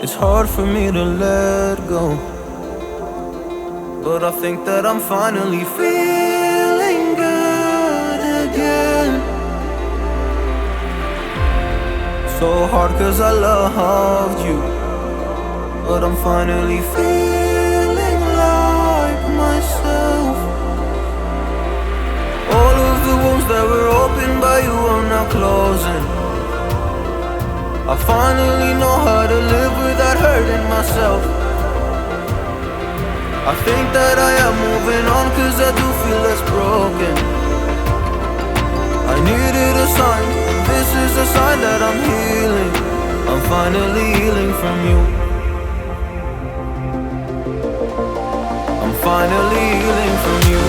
It's hard for me to let go, but I think that I'm finally feeling good again. So hard cause I loved you, but I'm finally feeling like myself. All of the wounds that were opened by you are now closing. I finally know how to live without hurting myself. I think that I am moving on cause I do feel less broken. I needed a sign, this is a sign that I'm healing. I'm finally healing from you. I'm finally healing from you.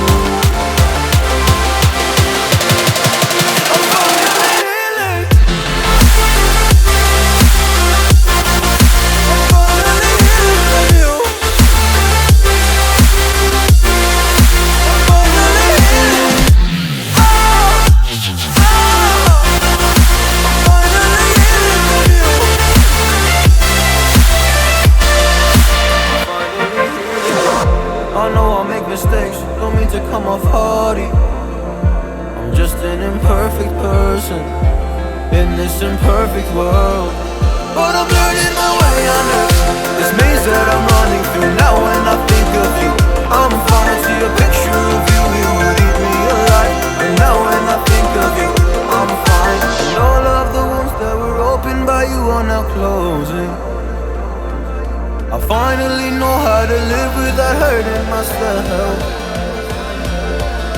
Mistakes, don't mean to come off hardy. I'm just an imperfect person in this imperfect world, but I'm learning my way under this maze that I'm running through. Now when I think of you, I'm fine to see a picture of you. You would eat me alive. And now when I think of you, I'm fine. And all of the wounds that were opened by you are now closing. I finally know how to live without hurting myself.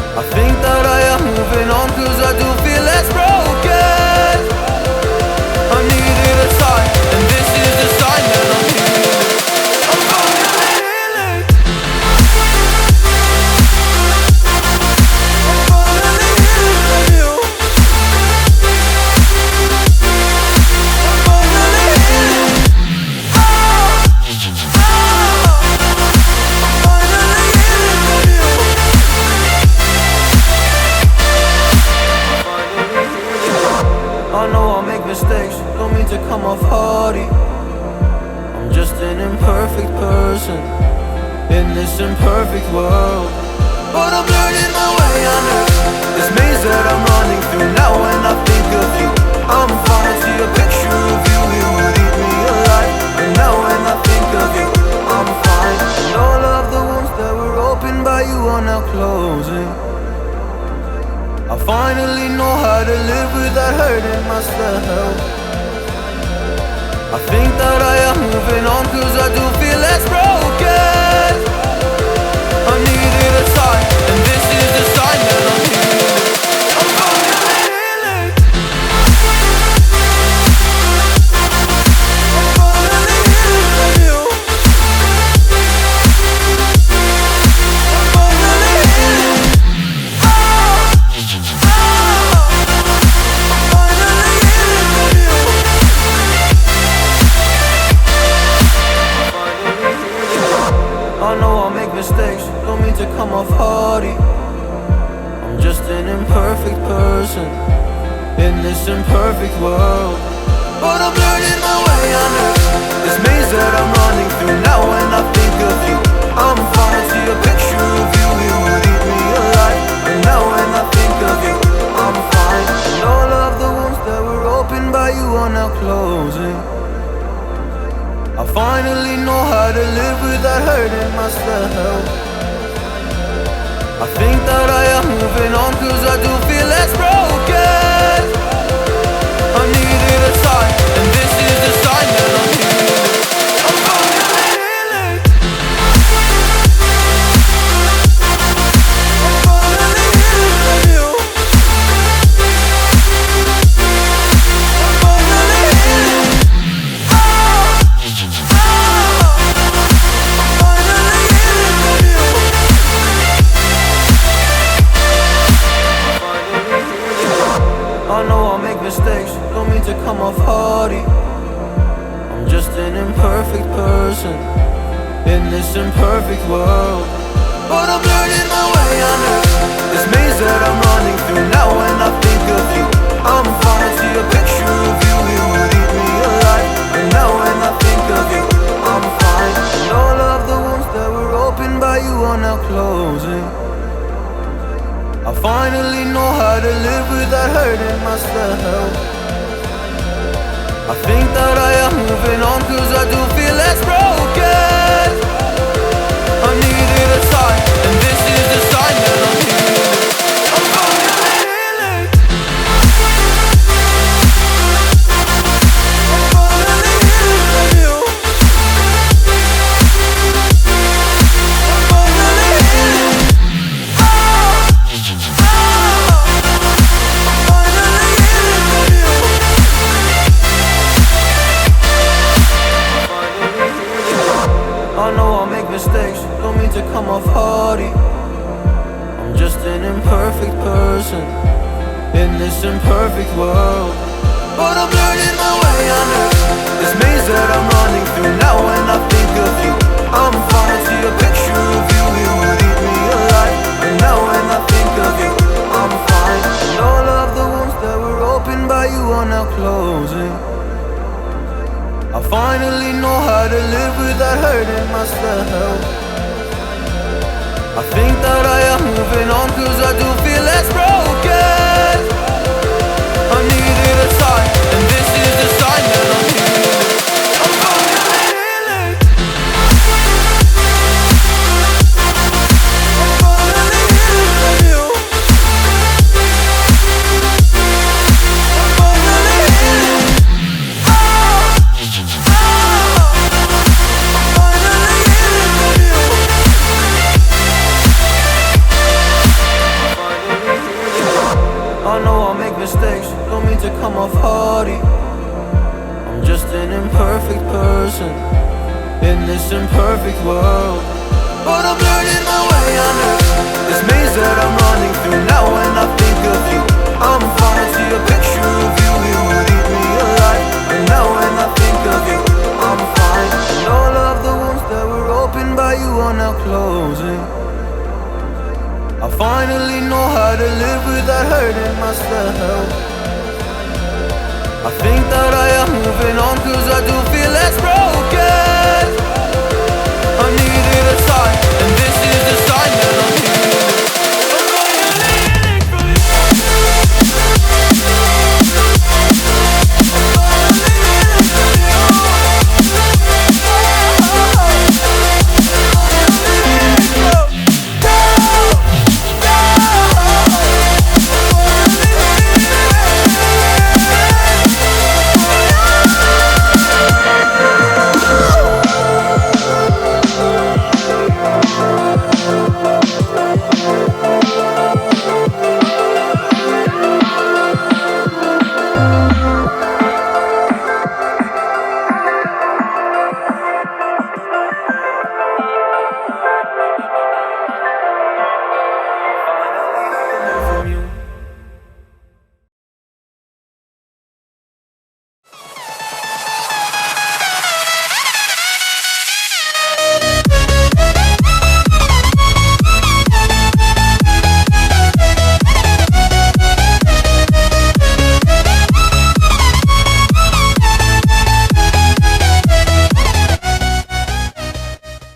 I think that I am moving on cause I do feel less broken. I needed a sign, and this is the sign that I'm healing. I'm finally healing. I'm finally healing from you. I'm finally healing. I know I'll make mistakes, don't mean to come off hardy. I'm just an imperfect person in this imperfect world, but I'm learning my way under this maze that I'm running through. Now when I think of you, I'm fine to see a picture of you. You would eat me alive. And now when I think of you, I'm fine. And all of the wounds that were opened by you are now closing. I finally know how to live without hurting myself. I think that I am moving on cause I do feel less broken. I needed a sign, and this is the sign that I'm healing. I'm finally healing. I'm finally healing from you. I'm finally healing. I know I'll make mistakes, don't mean to come off hardy. I'm just an imperfect person in this imperfect world, but I'm learning my way under this maze that I'm running through. Now when I think of you, I'm fine to see a picture of you. You would eat me alive. And now when I think of you, I'm fine. And all of the wounds that were opened by you are now closing. I finally know how to live without hurting myself. I think that I am moving on cause I do feel less broken. I needed a sign, and this is the sign that I'm healing. I'm finally healing. I'm finally healing from you. I'm finally healing. I know I'll make mistakes, don't mean to come off hardy. I'm just an imperfect person in this imperfect world, but I'm learning my way under this maze that I'm running through. Now when I think of you, I'm fine to see a picture of you. You would eat me alive. And now when I think of you, opened by you are now closing. I finally know how to live without hurting myself. I think that I am moving on, cause I do feel less broken. I needed a sign, and this is the sign that I'm healing. I'm finally healing. I'm finally healing from you. I'm finally healing. Oh, I'm finally healing from you. I know I'll make mistakes, don't mean to come off hardy. I'm just an imperfect person in this imperfect world. But I'm learning my way under this maze that I'm running through. Now when I think of you, I'm fine. See a picture of you, it would eat me alive. And now when I think of you, I'm fine. And all of the wounds that were opened by you are now closing. I finally know how to live without hurting myself. I think that I am moving on, cause I do feel less broken. I needed a sign, and this is the sign that I'm healing. I'm finally healing. I'm finally healing from you. I'm finally healing. I know I'll make mistakes, don't mean to come off hardy. I'm just an imperfect person in this imperfect world. But I'm learning my way under this maze that I'm running through. Now when I think of you, I'm fine. See a picture of you, it would eat me alive. And now when I think of you, I'm fine. And all of the wounds that were opened by you are now closing. I finally know how to live without hurting myself. I think that I am moving on, cause I do feel less broken.